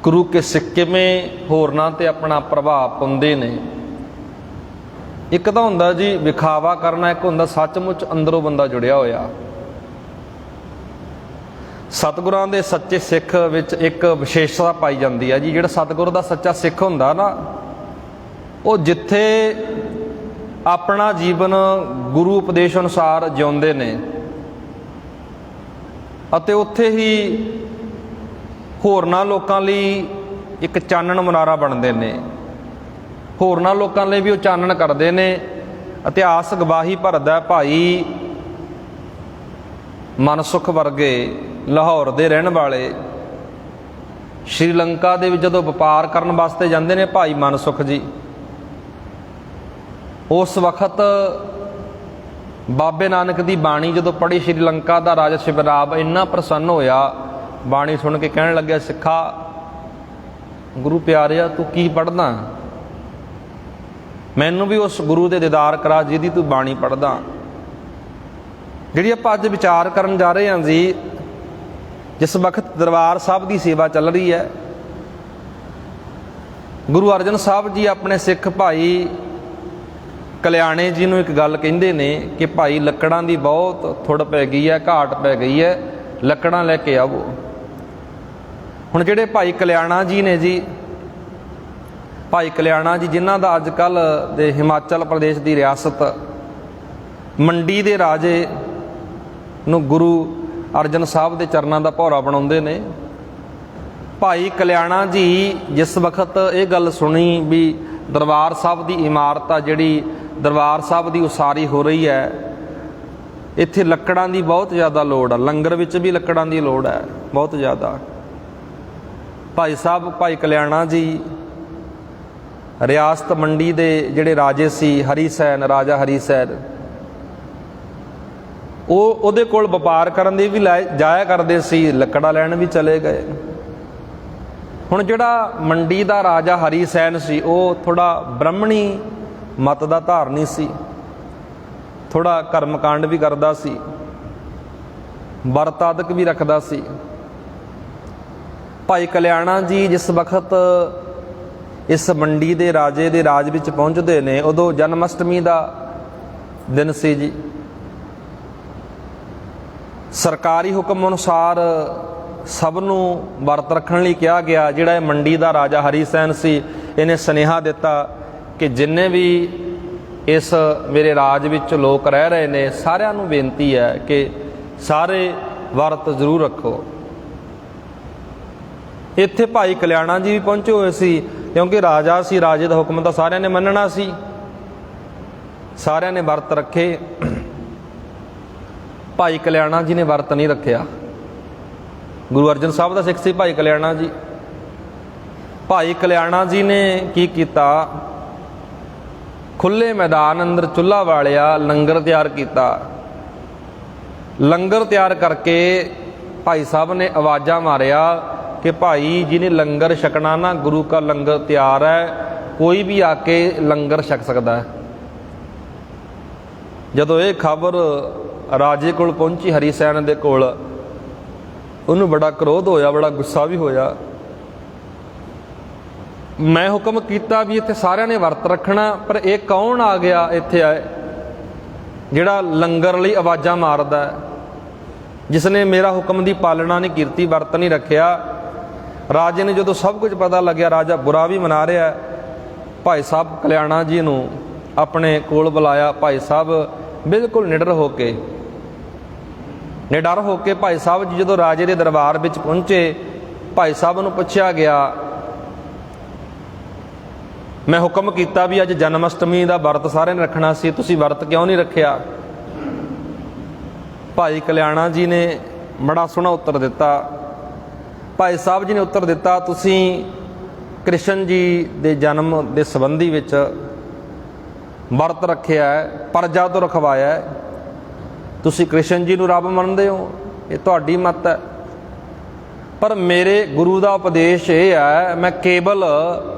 ਗੁਰੂ ਕੇ ਸਿੱਖ ਕਿਵੇਂ ਹੋਰਨਾਂ 'ਤੇ ਆਪਣਾ ਪ੍ਰਭਾਵ ਪਾਉਂਦੇ ਨੇ। ਇੱਕ ਤਾਂ ਹੁੰਦਾ ਜੀ ਵਿਖਾਵਾ ਕਰਨਾ, ਇੱਕ ਹੁੰਦਾ ਸੱਚਮੁੱਚ ਅੰਦਰੋਂ ਬੰਦਾ ਜੁੜਿਆ ਹੋਇਆ। ਸਤਿਗੁਰਾਂ ਦੇ ਸੱਚੇ ਸਿੱਖ ਵਿੱਚ ਇੱਕ ਵਿਸ਼ੇਸ਼ਤਾ ਪਾਈ ਜਾਂਦੀ ਹੈ ਜੀ। ਜਿਹੜਾ ਸਤਿਗੁਰ ਦਾ ਸੱਚਾ ਸਿੱਖ ਹੁੰਦਾ ਨਾ, ਉਹ ਜਿੱਥੇ ਆਪਣਾ ਜੀਵਨ ਗੁਰੂ ਉਪਦੇਸ਼ ਅਨੁਸਾਰ ਜਿਉਂਦੇ ਨੇ ਅਤੇ ਉੱਥੇ ਹੀ ਹੋਰਨਾਂ ਲੋਕਾਂ ਲਈ ਇੱਕ ਚਾਨਣ ਮੁਨਾਰਾ ਬਣਦੇ ਨੇ। ਹੋਰਨਾਂ ਲੋਕਾਂ ਲਈ ਵੀ ਉਹ ਚਾਨਣ ਕਰਦੇ ਨੇ। ਇਤਿਹਾਸ ਗਵਾਹੀ ਭਰਦਾ ਭਾਈ ਮਨਸੁਖ ਵਰਗੇ ਲਾਹੌਰ ਦੇ ਰਹਿਣ ਵਾਲੇ ਸ਼੍ਰੀਲੰਕਾ ਦੇ ਵਿੱਚ ਜਦੋਂ ਵਪਾਰ ਕਰਨ ਵਾਸਤੇ ਜਾਂਦੇ ਨੇ ਭਾਈ ਮਨਸੁਖ ਜੀ, ਉਸ ਵਕਤ ਬਾਬੇ ਨਾਨਕ ਦੀ ਬਾਣੀ ਜਦੋਂ ਪੜ੍ਹੀ, ਸ਼੍ਰੀਲੰਕਾ ਦਾ ਰਾਜਾ ਸ਼ਿਵਰਾਬ ਇੰਨਾ ਪ੍ਰਸੰਨ ਹੋਇਆ ਬਾਣੀ ਸੁਣ ਕੇ, ਕਹਿਣ ਲੱਗਿਆ, ਸਿੱਖਾ ਗੁਰੂ ਪਿਆਰਿਆ ਤੂੰ ਕੀ ਪੜ੍ਹਦਾ, ਮੈਨੂੰ ਵੀ ਉਸ ਗੁਰੂ ਦੇ ਦੀਦਾਰ ਕਰਾ ਜਿਹਦੀ ਤੂੰ ਬਾਣੀ ਪੜ੍ਹਦਾ। ਜਿਹੜੀ ਆਪਾਂ ਅੱਜ ਵਿਚਾਰ ਕਰਨ ਜਾ ਰਹੇ ਹਾਂ ਜੀ, ਜਿਸ ਵਕਤ ਦਰਬਾਰ ਸਾਹਿਬ ਦੀ ਸੇਵਾ ਚੱਲ ਰਹੀ ਹੈ, ਗੁਰੂ ਅਰਜਨ ਸਾਹਿਬ ਜੀ ਆਪਣੇ ਸਿੱਖ ਭਾਈ ਕਲਿਆਣੇ ਜੀ ਨੂੰ ਇੱਕ ਗੱਲ ਕਹਿੰਦੇ ਨੇ ਕਿ ਭਾਈ ਲੱਕੜਾਂ ਦੀ ਬਹੁਤ ਥੁੜ ਪੈ ਗਈ ਹੈ, ਘਾਟ ਪੈ ਗਈ ਹੈ, ਲੱਕੜਾਂ ਲੈ ਕੇ ਆਵੋ। ਹੁਣ ਜਿਹੜੇ ਭਾਈ ਕਲਿਆਣਾ ਜੀ ਨੇ ਜੀ, ਭਾਈ ਕਲਿਆਣਾ ਜੀ ਜਿਨ੍ਹਾਂ ਦਾ ਅੱਜ ਕੱਲ੍ਹ ਦੇ ਹਿਮਾਚਲ ਪ੍ਰਦੇਸ਼ ਦੀ ਰਿਆਸਤ ਮੰਡੀ ਦੇ ਰਾਜੇ ਨੂੰ ਗੁਰੂ ਅਰਜਨ ਸਾਹਿਬ ਦੇ ਚਰਨਾਂ ਦਾ ਭੌਰਾ ਬਣਾਉਂਦੇ ਨੇ। ਭਾਈ ਕਲਿਆਣਾ ਜੀ ਜਿਸ ਵਕਤ ਇਹ ਗੱਲ ਸੁਣੀ ਵੀ ਦਰਬਾਰ ਸਾਹਿਬ ਦੀ ਇਮਾਰਤ ਆ, ਜਿਹੜੀ ਦਰਬਾਰ ਸਾਹਿਬ ਦੀ ਉਸਾਰੀ ਹੋ ਰਹੀ ਹੈ, ਇੱਥੇ ਲੱਕੜਾਂ ਦੀ ਬਹੁਤ ਜ਼ਿਆਦਾ ਲੋੜ ਆ, ਲੰਗਰ ਵਿੱਚ ਵੀ ਲੱਕੜਾਂ ਦੀ ਲੋੜ ਹੈ ਬਹੁਤ ਜ਼ਿਆਦਾ। ਭਾਈ ਸਾਹਿਬ ਭਾਈ ਕਲਿਆਣਾ ਜੀ ਰਿਆਸਤ ਮੰਡੀ ਦੇ ਜਿਹੜੇ ਰਾਜੇ ਸੀ, ਹਰੀ ਸੈਨ, ਰਾਜਾ ਹਰੀ ਸੈਨ, ਉਹਦੇ ਕੋਲ ਵਪਾਰ ਕਰਨ ਦੇ ਵੀ ਜਾਇਆ ਕਰਦੇ ਸੀ, ਲੱਕੜਾਂ ਲੈਣ ਵੀ ਚਲੇ ਗਏ। ਹੁਣ ਜਿਹੜਾ ਮੰਡੀ ਦਾ ਰਾਜਾ ਹਰੀ ਸੈਨ ਸੀ, ਉਹ ਥੋੜ੍ਹਾ ਬ੍ਰਹਮਣੀ ਮਤ ਦਾ ਧਾਰਨੀ ਸੀ, ਥੋੜ੍ਹਾ ਕਰਮਕਾਂਡ ਵੀ ਕਰਦਾ ਸੀ, ਵਰਤ ਆਦਿਕ ਵੀ ਰੱਖਦਾ ਸੀ। ਭਾਈ ਕਲਿਆਣਾ ਜੀ ਜਿਸ ਵਕਤ ਇਸ ਮੰਡੀ ਦੇ ਰਾਜੇ ਦੇ ਰਾਜ ਵਿੱਚ ਪਹੁੰਚਦੇ ਨੇ, ਉਦੋਂ ਜਨਮ ਅਸ਼ਟਮੀ ਦਾ ਦਿਨ ਸੀ ਜੀ। ਸਰਕਾਰੀ ਹੁਕਮ ਅਨੁਸਾਰ ਸਭ ਨੂੰ ਵਰਤ ਰੱਖਣ ਲਈ ਕਿਹਾ ਗਿਆ। ਜਿਹੜਾ ਇਹ ਮੰਡੀ ਦਾ ਰਾਜਾ ਹਰੀ ਸੈਨ ਸੀ, ਇਹਨੇ ਸੁਨੇਹਾ ਦਿੱਤਾ ਕਿ ਜਿੰਨੇ ਵੀ ਇਸ ਮੇਰੇ ਰਾਜ ਵਿੱਚ ਲੋਕ ਰਹਿ ਰਹੇ ਨੇ, ਸਾਰਿਆਂ ਨੂੰ ਬੇਨਤੀ ਹੈ ਕਿ ਸਾਰੇ ਵਰਤ ਜ਼ਰੂਰ ਰੱਖੋ। ਇੱਥੇ ਭਾਈ ਕਲਿਆਣਾ ਜੀ ਵੀ ਪਹੁੰਚੇ ਹੋਏ ਸੀ, ਕਿਉਂਕਿ ਰਾਜਾ ਸੀ, ਰਾਜੇ ਦਾ ਹੁਕਮ ਤਾਂ ਸਾਰਿਆਂ ਨੇ ਮੰਨਣਾ ਸੀ। ਸਾਰਿਆਂ ਨੇ ਵਰਤ ਰੱਖੇ, ਭਾਈ ਕਲਿਆਣਾ ਜੀ ਨੇ ਵਰਤ ਨਹੀਂ ਰੱਖਿਆ। ਗੁਰੂ ਅਰਜਨ ਸਾਹਿਬ ਦਾ ਸਿੱਖ ਸੀ ਭਾਈ ਕਲਿਆਣਾ ਜੀ। ਭਾਈ ਕਲਿਆਣਾ ਜੀ ਨੇ ਕੀ ਕੀਤਾ, ਖੁੱਲੇ ਮੈਦਾਨ ਅੰਦਰ ਚੁੱਲ੍ਹਾ ਵਾਲਿਆ, ਲੰਗਰ ਤਿਆਰ ਕੀਤਾ। ਲੰਗਰ ਤਿਆਰ ਕਰਕੇ ਭਾਈ ਸਾਹਿਬ ਨੇ ਆਵਾਜ਼ਾਂ ਮਾਰਿਆ ਕਿ ਭਾਈ ਜਿਹਨੇ ਲੰਗਰ ਛਕਣਾ ਨਾ, ਗੁਰੂ ਕਾ ਲੰਗਰ ਤਿਆਰ ਹੈ, ਕੋਈ ਵੀ ਆ ਕੇ ਲੰਗਰ ਛਕ ਸਕਦਾ ਹੈ। ਜਦੋਂ ਇਹ ਖਬਰ ਰਾਜੇ ਕੋਲ ਪਹੁੰਚੀ, ਹਰੀ ਸੈਨ ਦੇ ਕੋਲ, ਉਹਨੂੰ ਬੜਾ ਕ੍ਰੋਧ ਹੋਇਆ, ਬੜਾ ਗੁੱਸਾ ਵੀ ਹੋਇਆ। ਮੈਂ ਹੁਕਮ ਕੀਤਾ ਵੀ ਇੱਥੇ ਸਾਰਿਆਂ ਨੇ ਵਰਤ ਰੱਖਣਾ, ਪਰ ਇਹ ਕੌਣ ਆ ਗਿਆ ਇੱਥੇ ਆਏ ਜਿਹੜਾ ਲੰਗਰ ਲਈ ਆਵਾਜ਼ਾਂ ਮਾਰਦਾ, ਜਿਸ ਨੇ ਮੇਰਾ ਹੁਕਮ ਦੀ ਪਾਲਣਾ ਨਹੀਂ ਕੀਤੀ, ਵਰਤ ਨਹੀਂ ਰੱਖਿਆ। ਰਾਜੇ ਨੇ ਜਦੋਂ ਸਭ ਕੁਝ ਪਤਾ ਲੱਗਿਆ, ਰਾਜਾ ਬੁਰਾ ਵੀ ਮਨਾ ਰਿਹਾ, ਭਾਈ ਸਾਹਿਬ ਕਲਿਆਣਾ ਜੀ ਨੂੰ ਆਪਣੇ ਕੋਲ ਬੁਲਾਇਆ। ਭਾਈ ਸਾਹਿਬ ਬਿਲਕੁਲ ਨਿਡਰ ਹੋ ਕੇ ਭਾਈ ਸਾਹਿਬ ਜੀ ਜਦੋਂ ਰਾਜੇ ਦੇ ਦਰਬਾਰ ਵਿੱਚ ਪਹੁੰਚੇ, ਭਾਈ ਸਾਹਿਬ ਨੂੰ ਪੁੱਛਿਆ ਗਿਆ, ਮੈਂ ਹੁਕਮ ਕੀਤਾ ਵੀ ਅੱਜ ਜਨਮ ਅਸ਼ਟਮੀ ਦਾ ਵਰਤ ਸਾਰਿਆਂ ਨੇ ਰੱਖਣਾ ਸੀ, ਤੁਸੀਂ ਵਰਤ ਕਿਉਂ ਨਹੀਂ ਰੱਖਿਆ? ਭਾਈ ਕਲਿਆਣਾ ਜੀ ਨੇ ਬੜਾ ਸੋਹਣਾ ਉੱਤਰ ਦਿੱਤਾ। ਭਾਈ ਸਾਹਿਬ ਜੀ ਨੇ ਉੱਤਰ ਦਿੱਤਾ, ਤੁਸੀਂ ਕ੍ਰਿਸ਼ਨ ਜੀ ਦੇ ਜਨਮ ਦੇ ਸੰਬੰਧੀ ਵਿੱਚ ਵਰਤ ਰੱਖਿਆ ਹੈ, ਪਰਜਾ ਤੋਂ ਰਖਵਾਇਆ ਹੈ, ਤੁਸੀਂ ਕ੍ਰਿਸ਼ਨ ਜੀ ਨੂੰ ਰੱਬ ਮੰਨਦੇ ਹੋ, ਇਹ ਤੁਹਾਡੀ ਮੱਤ ਹੈ, ਪਰ ਮੇਰੇ ਗੁਰੂ ਦਾ ਉਪਦੇਸ਼ ਇਹ ਹੈ, ਮੈਂ ਕੇਵਲ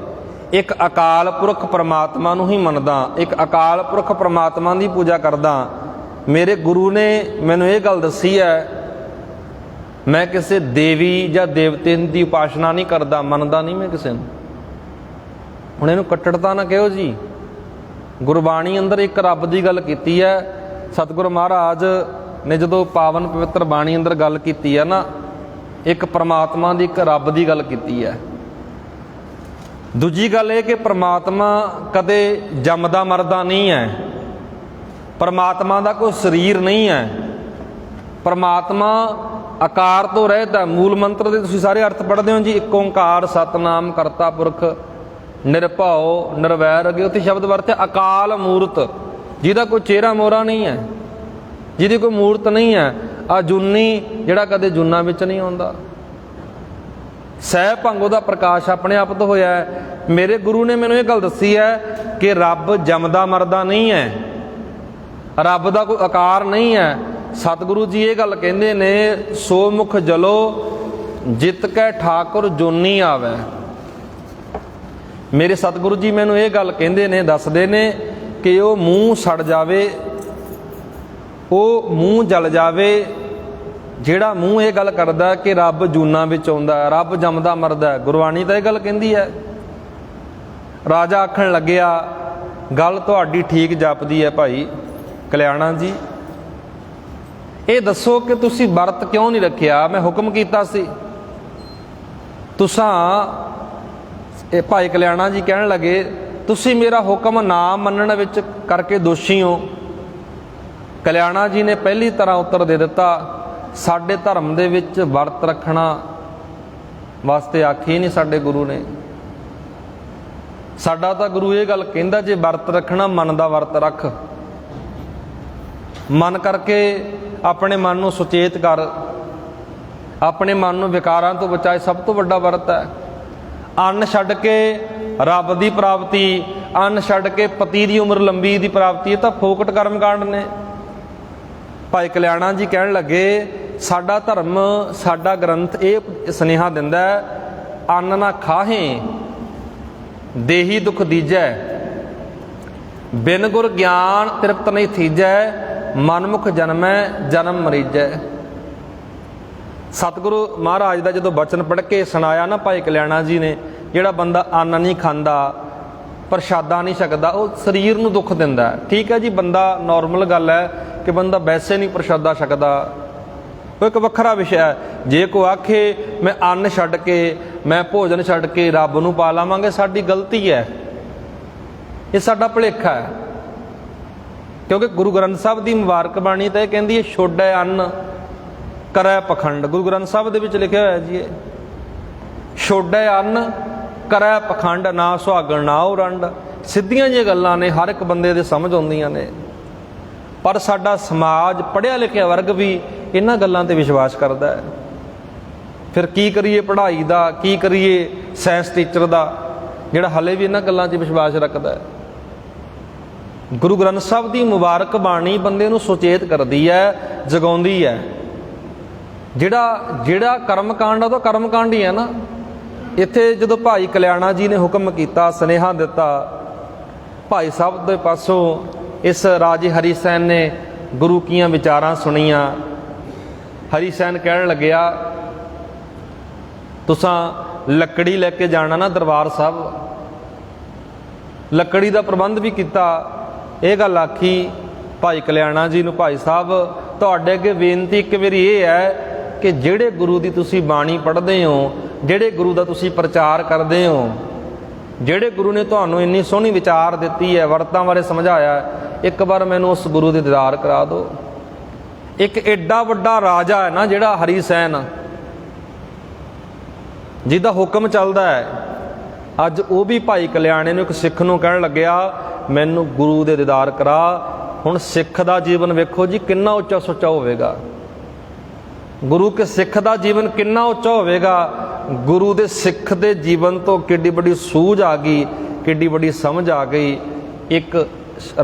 ਇੱਕ ਅਕਾਲ ਪੁਰਖ ਪਰਮਾਤਮਾ ਨੂੰ ਹੀ ਮੰਨਦਾ, ਇੱਕ ਅਕਾਲ ਪੁਰਖ ਪਰਮਾਤਮਾ ਦੀ ਪੂਜਾ ਕਰਦਾ। ਮੇਰੇ ਗੁਰੂ ਨੇ ਮੈਨੂੰ ਇਹ ਗੱਲ ਦੱਸੀ ਹੈ मैं किसी देवी या देवते की उपासना नहीं करता, मनता नहीं मैं किसी नूं। हुण इहनूं कट्टड़ता ना कहो जी। गुरबाणी अंदर एक रब की गल कीती है। सतगुरु महाराज ने जदों पावन पवित्र बाणी अंदर गल कीती है ना, एक परमात्मा की एक रब की गल कीती है। दूजी गल ये कि परमात्मा कदे जमदा मरदा नहीं है, परमात्मा का कोई शरीर नहीं है, परमात्मा आकार तो रहता। मूल मंत्र के तुसीं सारे अर्थ पढ़ते हो जी, एक ओंकार सतनाम करता पुरख निरभव निर्वैर, अगे उत्थे शब्द वरत्या अकाल मूरत, जिहदा कोई चेहरा मोहरा नहीं है, जिहदी कोई मूरत नहीं है, अजूनी जिहड़ा कदे जूना विच नहीं आउंदा। सह भंग उहदा प्रकाश अपने आप तो होया है। मेरे गुरु ने मैनूं ये गल दसी है कि रब जमदा मरदा नहीं है, रब का कोई आकार नहीं है। सतगुरु जी ये गल कहंदे ने, सो मुख जलो जित कै ठाकुर जोनी आवे। मेरे सतगुरु जी मैनूं ये गल कहंदे ने, दसदे ने कि वो मूँह सड़ जावे, वो मूँह जल जावे ਜਿਹੜਾ ਮੂੰਹ ਇਹ ਗੱਲ ਕਰਦਾ ਕਿ ਰੱਬ ਜੂਨਾਂ ਵਿੱਚ ਆਉਂਦਾ ਹੈ, ਰੱਬ ਜੰਮਦਾ ਮਰਦਾ ਹੈ। ਗੁਰਬਾਣੀ ਤਾਂ ਇਹ ਗੱਲ ਕਹਿੰਦੀ ਹੈ। ਰਾਜਾ ਆਖਣ ਲੱਗਿਆ, ਗੱਲ ਤੁਹਾਡੀ ਠੀਕ ਜਾਪਦੀ ਹੈ ਭਾਈ ਕਲਿਆਣਾ ਜੀ, ਇਹ ਦੱਸੋ ਕਿ ਤੁਸੀਂ ਵਰਤ ਕਿਉਂ ਨਹੀਂ ਰੱਖਿਆ? ਮੈਂ ਹੁਕਮ ਕੀਤਾ ਸੀ। ਤੁਸਾਂ ਇਹ ਭਾਈ ਕਲਿਆਣਾ ਜੀ ਕਹਿਣ ਲੱਗੇ, ਤੁਸੀਂ ਮੇਰਾ ਹੁਕਮ ਨਾ ਮੰਨਣ ਵਿੱਚ ਕਰਕੇ ਦੋਸ਼ੀ ਹੋ। ਕਲਿਆਣਾ ਜੀ ਨੇ ਪਹਿਲੀ ਤਰ੍ਹਾਂ ਉੱਤਰ ਦੇ ਦਿੱਤਾ, ਸਾਡੇ ਧਰਮ ਦੇ ਵਿੱਚ ਵਰਤ ਰੱਖਣਾ ਵਾਸਤੇ ਆਖੀ ਨਹੀਂ ਸਾਡੇ ਗੁਰੂ ਨੇ। ਸਾਡਾ ਤਾਂ ਗੁਰੂ ਇਹ ਗੱਲ ਕਹਿੰਦਾ, ਜੇ ਵਰਤ ਰੱਖਣਾ ਮਨ ਦਾ ਵਰਤ ਰੱਖ, ਮਨ ਕਰਕੇ ਆਪਣੇ ਮਨ ਨੂੰ ਸੁਚੇਤ ਕਰ, ਆਪਣੇ ਮਨ ਨੂੰ ਵਿਕਾਰਾਂ ਤੋਂ ਬਚਾਏ, ਸਭ ਤੋਂ ਵੱਡਾ ਵਰਤ ਹੈ। ਅੰਨ ਛੱਡ ਕੇ ਰੱਬ ਦੀ ਪ੍ਰਾਪਤੀ, ਅੰਨ ਛੱਡ ਕੇ ਪਤੀ ਦੀ ਉਮਰ ਲੰਬੀ ਦੀ ਪ੍ਰਾਪਤੀ, ਇਹ ਤਾਂ ਫੋਕਟ ਕਰਮ ਕਾਂਡ ਨੇ। ਭਾਈ ਕਲਿਆਣਾ ਜੀ ਕਹਿਣ ਲੱਗੇ, ਸਾਡਾ ਧਰਮ ਸਾਡਾ ਗ੍ਰੰਥ ਇਹ ਸੁਨੇਹਾ ਦਿੰਦਾ, ਅੰਨ ਨਾ ਖਾਹੇ ਦੇਹੀ ਦੁੱਖ ਦੀਜੈ, ਬਿਨ ਗੁਰ ਗਿਆਨ ਤ੍ਰਿਪਤ ਨਹੀਂ ਥੀਜੈ, ਮਨਮੁਖ ਜਨਮੈ ਜਨਮ ਮਰੀਜੈ। ਸਤਿਗੁਰੂ ਮਹਾਰਾਜ ਦਾ ਜਦੋਂ ਬਚਨ ਪੜ੍ਹ ਕੇ ਸੁਣਾਇਆ ਨਾ ਭਾਈ ਕਲਿਆਣਾ ਜੀ ਨੇ, ਜਿਹੜਾ ਬੰਦਾ ਅੰਨ ਨਹੀਂ ਖਾਂਦਾ, ਪ੍ਰਸ਼ਾਦਾ ਨਹੀਂ ਛਕਦਾ, ਉਹ ਸਰੀਰ ਨੂੰ ਦੁੱਖ ਦਿੰਦਾ। ਠੀਕ ਹੈ ਜੀ, ਬੰਦਾ ਨੋਰਮਲ ਗੱਲ ਹੈ ਕਿ ਬੰਦਾ ਵੈਸੇ ਨਹੀਂ ਪ੍ਰਸ਼ਾਦਾ ਛਕਦਾ, ਉਹ ਇੱਕ ਵੱਖਰਾ ਵਿਸ਼ਾ ਹੈ। ਜੇ ਕੋਈ ਆਖੇ ਮੈਂ ਅੰਨ ਛੱਡ ਕੇ, ਮੈਂ ਭੋਜਨ ਛੱਡ ਕੇ ਰੱਬ ਨੂੰ ਪਾ ਲਾਵਾਂਗੇ, ਸਾਡੀ ਗਲਤੀ ਹੈ, ਇਹ ਸਾਡਾ ਭੁਲੇਖਾ ਹੈ। ਕਿਉਂਕਿ ਗੁਰੂ ਗ੍ਰੰਥ ਸਾਹਿਬ ਦੀ ਮੁਬਾਰਕ ਬਾਣੀ ਤਾਂ ਇਹ ਕਹਿੰਦੀ ਹੈ, ਛੋੜੈ ਅੰਨ ਕਰੈ ਪਖੰਡ। ਗੁਰੂ ਗ੍ਰੰਥ ਸਾਹਿਬ ਦੇ ਵਿੱਚ ਲਿਖਿਆ ਹੋਇਆ ਜੀ, ਇਹ ਛੋੜੈ ਅੰਨ ਕਰੈ ਪਖੰਡ, ਨਾ ਸੁਹਾਗਣ ਨਾ ਉਹ ਰੰਡ। ਸਿੱਧੀਆਂ ਜਿਹੀਆਂ ਗੱਲਾਂ ਨੇ, ਹਰ ਇੱਕ ਬੰਦੇ ਦੇ ਸਮਝ ਆਉਂਦੀਆਂ ਨੇ, ਪਰ ਸਾਡਾ ਸਮਾਜ ਪੜ੍ਹਿਆ ਲਿਖਿਆ ਵਰਗ ਵੀ ਇਹਨਾਂ ਗੱਲਾਂ 'ਤੇ ਵਿਸ਼ਵਾਸ ਕਰਦਾ ਹੈ। ਫਿਰ ਕੀ ਕਰੀਏ ਪੜ੍ਹਾਈ ਦਾ, ਕੀ ਕਰੀਏ ਸਾਇੰਸ ਟੀਚਰ ਦਾ, ਜਿਹੜਾ ਹਾਲੇ ਵੀ ਇਹਨਾਂ ਗੱਲਾਂ 'ਚ ਵਿਸ਼ਵਾਸ ਰੱਖਦਾ ਹੈ। ਗੁਰੂ ਗ੍ਰੰਥ ਸਾਹਿਬ ਦੀ ਮੁਬਾਰਕ ਬਾਣੀ ਬੰਦੇ ਨੂੰ ਸੁਚੇਤ ਕਰਦੀ ਹੈ, ਜਗਾਉਂਦੀ ਹੈ। ਜਿਹੜਾ ਕਰਮਕਾਂਡ ਆ ਉਹ ਤਾਂ ਕਰਮਕਾਂਡ ਹੀ ਹੈ ਨਾ। ਇੱਥੇ ਜਦੋਂ ਭਾਈ ਕਲਿਆਣਾ ਜੀ ਨੇ ਹੁਕਮ ਕੀਤਾ, ਸੁਨੇਹਾ ਦਿੱਤਾ, ਭਾਈ ਸਾਹਿਬ ਦੇ ਪਾਸੋਂ ਇਸ ਰਾਜੇ ਹਰੀ ਸੈਨ ਨੇ ਗੁਰੂ ਕੀਆਂ ਵਿਚਾਰਾਂ ਸੁਣੀਆਂ। ਹਰੀ ਸੈਨ ਕਹਿਣ ਲੱਗਿਆ, ਤੁਸਾਂ ਲੱਕੜੀ ਲੈ ਕੇ ਜਾਣਾ ਨਾ ਦਰਬਾਰ ਸਾਹਿਬ, ਲੱਕੜੀ ਦਾ ਪ੍ਰਬੰਧ ਵੀ ਕੀਤਾ। ਇਹ ਗੱਲ ਆਖੀ ਭਾਈ ਕਲਿਆਣਾ ਜੀ ਨੂੰ, ਭਾਈ ਸਾਹਿਬ ਤੁਹਾਡੇ ਅੱਗੇ ਬੇਨਤੀ ਇੱਕ ਵਾਰੀ ਇਹ ਹੈ ਕਿ ਜਿਹੜੇ ਗੁਰੂ ਦੀ ਤੁਸੀਂ ਬਾਣੀ ਪੜ੍ਹਦੇ ਹੋ, ਜਿਹੜੇ ਗੁਰੂ ਦਾ ਤੁਸੀਂ ਪ੍ਰਚਾਰ ਕਰਦੇ ਹੋ, ਜਿਹੜੇ ਗੁਰੂ ਨੇ ਤੁਹਾਨੂੰ ਇੰਨੀ ਸੋਹਣੀ ਵਿਚਾਰ ਦਿੱਤੀ ਹੈ, ਵਰਤਾਂ ਬਾਰੇ ਸਮਝਾਇਆ, ਇੱਕ ਵਾਰ ਮੈਨੂੰ ਉਸ ਗੁਰੂ ਦੇ ਦੀਦਾਰ ਕਰਾ ਦਿਓ। ਇੱਕ ਐਡਾ ਵੱਡਾ ਰਾਜਾ ਹੈ ਨਾ ਜਿਹੜਾ ਹਰੀ ਸੈਨ, ਜਿਹਦਾ ਹੁਕਮ ਚੱਲਦਾ ਹੈ, ਅੱਜ ਉਹ ਵੀ ਭਾਈ ਕਲਿਆਣੇ ਨੂੰ ਇੱਕ ਸਿੱਖ ਨੂੰ ਕਹਿਣ ਲੱਗਿਆ, ਮੈਨੂੰ ਗੁਰੂ ਦੇ ਦੀਦਾਰ ਕਰਾ। ਹੁਣ ਸਿੱਖ ਦਾ ਜੀਵਨ ਵੇਖੋ ਜੀ ਕਿੰਨਾ ਉੱਚਾ ਸੁੱਚਾ ਹੋਵੇਗਾ, ਗੁਰੂ ਕੇ ਸਿੱਖ ਦਾ ਜੀਵਨ ਕਿੰਨਾ ਉੱਚਾ ਹੋਵੇਗਾ। ਗੁਰੂ ਦੇ ਸਿੱਖ ਦੇ ਜੀਵਨ ਤੋਂ ਕਿੱਡੀ ਵੱਡੀ ਸੂਝ ਆ ਗਈ, ਕਿੱਡੀ ਵੱਡੀ ਸਮਝ ਆ ਗਈ। ਇੱਕ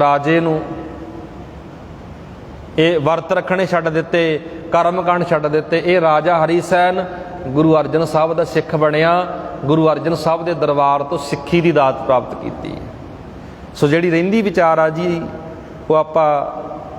ਰਾਜੇ ਨੂੰ ਇਹ ਵਰਤ ਰੱਖਣੇ ਛੱਡ ਦਿੱਤੇ, ਕਰਮਕਾਂਡ ਛੱਡ ਦਿੱਤੇ। ਇਹ ਰਾਜਾ ਹਰੀ ਸੈਨ ਗੁਰੂ ਅਰਜਨ ਸਾਹਿਬ ਦਾ ਸਿੱਖ ਬਣਿਆ, ਗੁਰੂ ਅਰਜਨ ਸਾਹਿਬ ਦੇ ਦਰਬਾਰ ਤੋਂ ਸਿੱਖੀ ਦੀ ਦਾਤ ਪ੍ਰਾਪਤ ਕੀਤੀ। ਸੋ ਜਿਹੜੀ ਰਹਿੰਦੀ ਵਿਚਾਰ ਆ ਜੀ, ਉਹ ਆਪਾਂ